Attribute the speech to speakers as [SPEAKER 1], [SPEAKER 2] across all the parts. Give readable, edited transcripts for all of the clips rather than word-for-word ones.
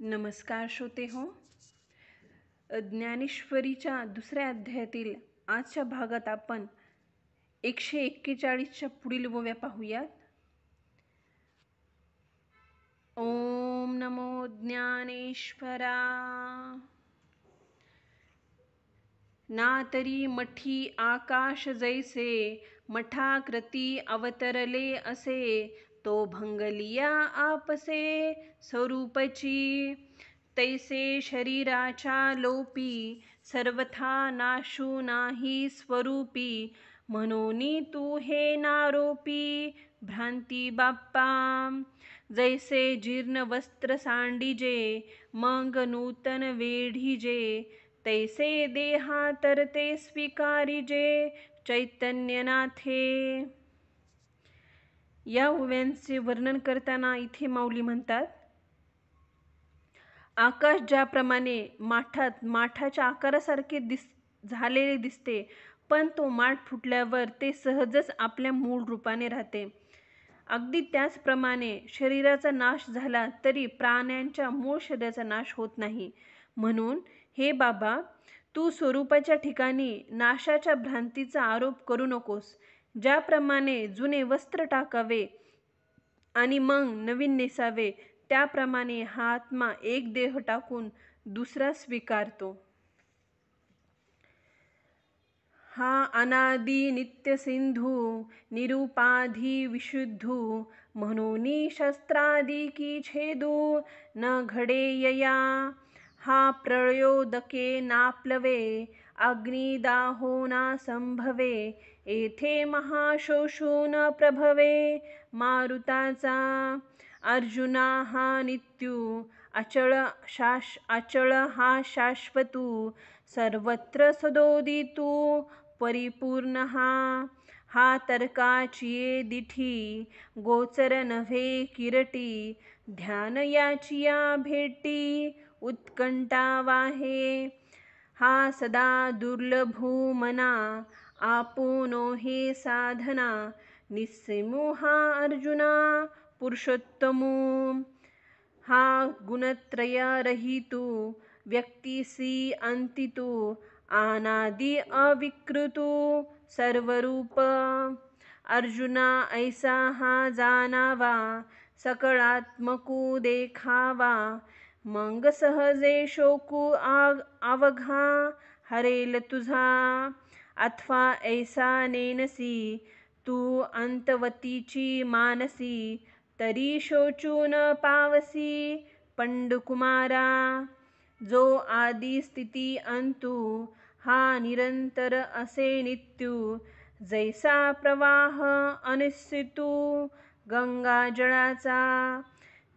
[SPEAKER 1] नमस्कार श्रोते हो. ज्ञानेश्वरीच्या दुसऱ्या अध्यायातील आजच्या भागात आपण 141च्या पुढील ओव्या पाहूयात. ओम नमो ज्ञानेश्वरा. ना तरी मठी आकाश जैसे मठाकृती अवतरले असे, तो भंगलिया आपसे स्वरूपची. तैसे शरीराच्या लोपी सर्वथा नाशू नाही स्वरूपी. म्हणूनी तू हे नारोपी भ्रांती बाप्पा. जैसे जीर्ण वस्त्र सांडिजे मग नूतन वेढीजे, तैसे देहातरते स्वीकारिजे चैतन्यनाथे. या ओव्यांचे वर्णन करताना इथे माऊली म्हणतात, आकाश ज्याप्रमाणे माठाच्या आकारासारखे झालेले दिसते, पण तो माठ फुटल्यावर ते सहजच आपल्या मूळ रूपाने राहते. अगदी त्याचप्रमाणे शरीराचा नाश झाला तरी प्राण्यांच्या मूळ शरीराचा नाश होत नाही. म्हणून हे बाबा, तू स्वरूपाच्या ठिकाणी नाशाच्या भ्रांतीचा आरोप करू नकोस. ज्याप्रमाणे जुने वस्त्र टाकावे आणि मग नवीन नेसावे, त्याप्रमाणे हा आत्मा एक देह टाकून दुसरा स्वीकारतो. हा अनादि नित्य सिंधू निरुपाधी विशुद्धू, म्हणूनी शस्त्रादी की छेदू न घडे यया. हा प्रळयोदके नाप्लवे अग्निदाहो ना संभवे, येथे महाशोषू न प्रभवे मारुताचा. अर्जुना हा नित्यू अचळ हा शाश्वतू, सर्वत्र सदोदितू परिपूर्ण हा तर्काचिये दिठी, गोचर नव्हे किरटी. ध्यान याचिया भेटी उत्कंठा वाहे. हा सदा दुर्लभू मना आपुनो हे साधना, निस्सीमू हा अर्जुना पुरुषोत्तमू. हा गुणत्रय रहितू व्यक्तिसी अंतितू, अनादि अविकृतू सर्वरूप. अर्जुना ऐसा हा जानावा, सकळात्मकू देखावा. मग सहजे शोकू अवघा हरेल तुझा. अथवा ऐसा नेनसी तू अंतवतीची मानसी, तरी शोचू न पावसी पंडकुमारा. जो आदि स्थिती अंतू हा निरंतर असे नित्यू, जैसा प्रवाह अनिश्चितू गंगाजळाचा.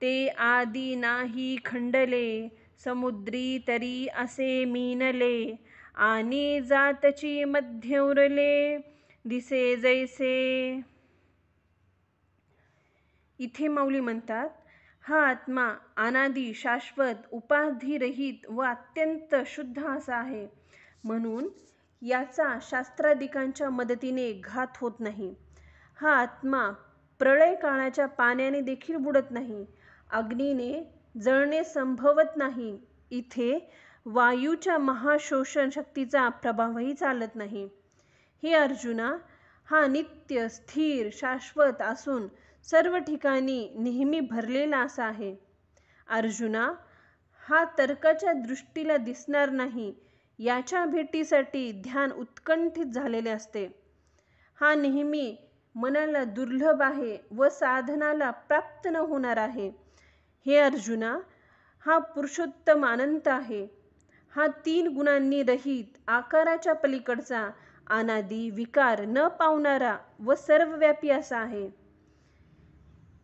[SPEAKER 1] ते आदि नाही खंडले समुद्री, तरी असे मीनले. आणि जातची मध्य उरले दिसे जैसे. इथे माऊली म्हणतात, हा आत्मा अनादि शाश्वत उपाधिरहित व अत्यंत शुद्ध असा आहे. म्हणून याचा शास्त्रादिकांच्या मदतीने घात होत नाही. हा आत्मा प्रळय काळाच्या पाण्याने देखील बुडत नाही, अग्नीने जळणे संभवत नाही. इथे वायूच्या महाशोषण शक्तीचा प्रभावही चालत नाही. हे अर्जुना, हा नित्य स्थिर शाश्वत असून सर्व ठिकाणी नेहमी भरलेला असा आहे. अर्जुना, हा तर्काच्या दृष्टीला दिसणार नाही. याच्या भेटीसाठी ध्यान उत्कंठित झालेले असते. हा नेहमी मनाला दुर्लभ आहे व साधनाला प्राप्त न होणार आहे. हे अर्जुना, हा पुरुषोत्तम अनंत आहे. हा 3 गुणांनी रहित आकाराच्या पलीकडचा अनादि विकार न पावणारा व सर्वव्यापी असा आहे.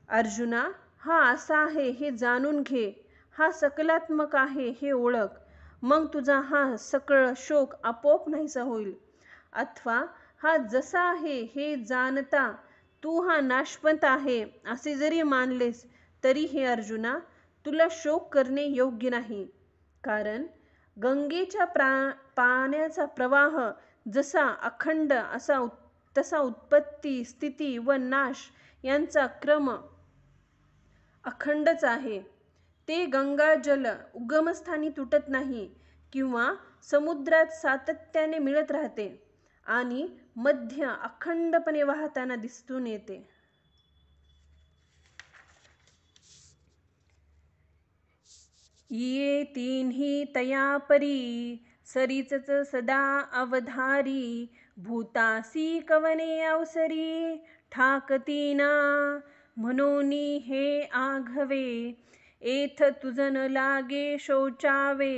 [SPEAKER 1] अर्जुना, हा असा आहे हे जाणून घे. हा सकलात्मक आहे हे ओळख. मग तुझा हा सकळ शोक आपोआप नाहीसा होईल. अथवा हा जसा आहे हे जाणता तू हा नाशवंत आहे असे जरी मानलेस, तरी हे अर्जुना, तुला शोक करणे योग्य नाही. कारण गंगेच्या पाण्याचा प्रवाह जसा अखंड तसा उत्पत्ती स्थिती व नाश यांचा क्रम अखंडच आहे. ते गंगा जल उगमस्थानी तुटत नाही किंवा समुद्रात सातत्याने मिळत राहते आणि मध्य अखंडपणे वाहताना दिसून येते. ये तीन्ही तया परी सरीचच सदा अवधारी भूतासी कवने अवसरी ठाकतीना म्हणोनी हे आघवे एथ तुझन लागे शोचावे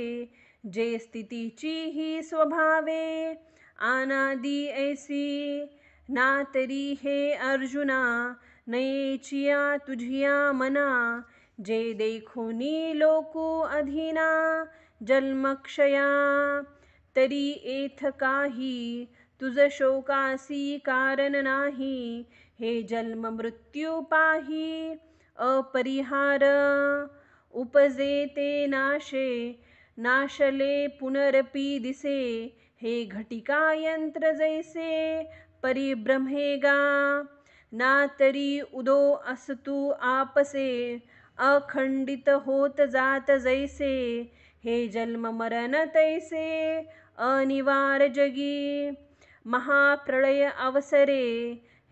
[SPEAKER 1] जे स्थितीची ही स्वभावे अनादि ऐसी ना तरी हे अर्जुना नयेचिया तुझिया मना जे देखोनी लोकू अधीना जन्मक्षया तरी एथ काही तुझ शोकासी कारण नाही हे जन्म मृत्यू पाही अपरिहार उपजे ते नाशे नाशले पुनरपि दिसे हे घटिका यंत्र जैसे परिभ्रमेगा ना तरी उदो असतु आपसे अखंडित होत जात जैसे हे जन्म मरण तैसे अनिवार्य जगी महाप्रलय अवसरे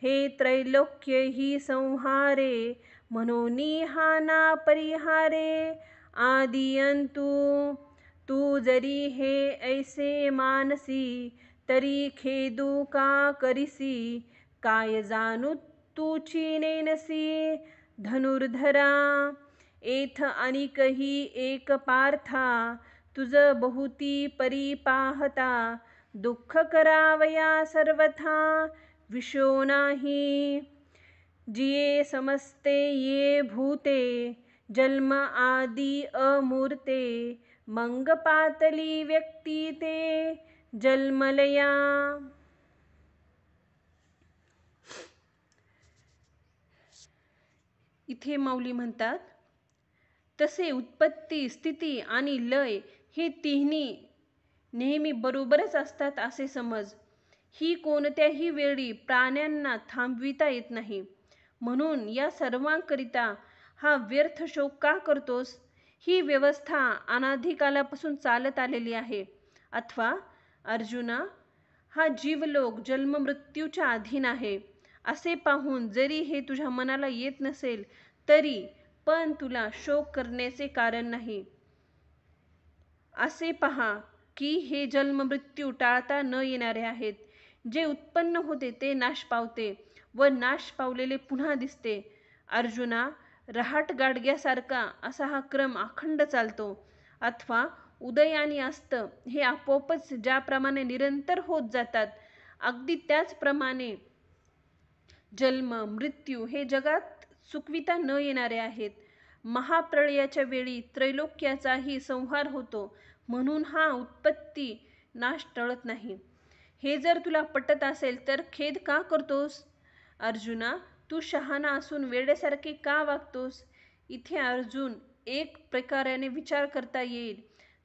[SPEAKER 1] हे त्रैलोक्य ही संहारे म्हणोनी हा ना परिहारे आदियंतु तू जरी हे ऐसे मानसी तरी खेदू का करिसी काय जाणू तूची नेनसी धनुर्धरा एथ अनिकही एक पार्था तुझ बहुती परी पाहता दुःख करावया सर्वथा विशो नाही जिये समजते ये भूते जन्म आदि अमूर्ते मंग पातली व्यक्ती ते जन्मलया. इथे माऊली म्हणतात, तसे उत्पत्ती स्थिती आणि लय हे तिन्ही नेहमी बरोबरच असतात असे समज. ही कोणत्याही वेळी प्राण्यांना थांबविता येत नाही. म्हणून या सर्वांकरिता हा व्यर्थ शोक का करतोस? ही व्यवस्था अनादिकालापासून चालत आलेली आहे. अथवा अर्जुना, हा जीवलोक जन्म मृत्यूच्या अधीन आहे असे पाहून जरी हे तुझ्या मनाला येत नसेल तरी पण तुला शोक करण्याचे कारण नाही. असे पहा की हे जन्म मृत्यू टाळता न येणारे आहेत. जे उत्पन्न होते ते नाश पावते व नाश पावलेले पुन्हा दिसते. अर्जुना, रहाट गाडग्यासारखा असा हा क्रम अखंड चालतो. अथवा उदय आणि अस्त हे आपोआपच ज्याप्रमाणे निरंतर होत जातात अगदी त्याचप्रमाणे जन्म मृत्यू हे जगात चुकविता न येणारे आहेत. महाप्रलयाच्या वेळी त्रैलोक्याचाही संहार होतो म्हणून हा उत्पत्ती नाश टळत नाही. हे जर तुला पटत असेल तर खेद का करतोस? अर्जुना, तू शहाणा असून वेड्यासारखे का वागतोस? इथे अर्जुन एक प्रकाराने विचार करता येईल.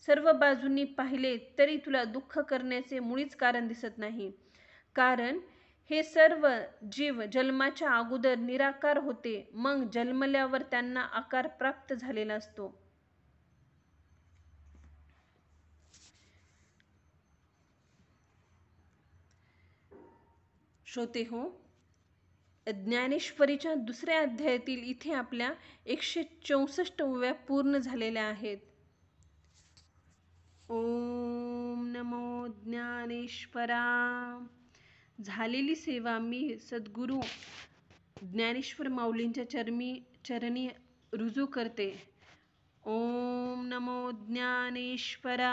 [SPEAKER 1] सर्व बाजूंनी पाहिले तरी तुला दुःख करण्याचे मुळीच कारण दिसत नाही. कारण हे सर्व जीव जन्माच्या अगोदर निराकार होते, मग जन्मल्यावर त्यांना आकार प्राप्त झालेला असतो. श्रोते हो, ज्ञानेश्वरीच्या दुसऱ्या अध्यायातील इथे आपल्या 164 ओव्या पूर्ण झालेल्या आहेत. ओम नमो ज्ञानेश्वरा. झालेली सेवा मी सद्गुरू ज्ञानेश्वर माऊलींच्या चरणी रुजू करते. ओम नमो ज्ञानेश्वरा.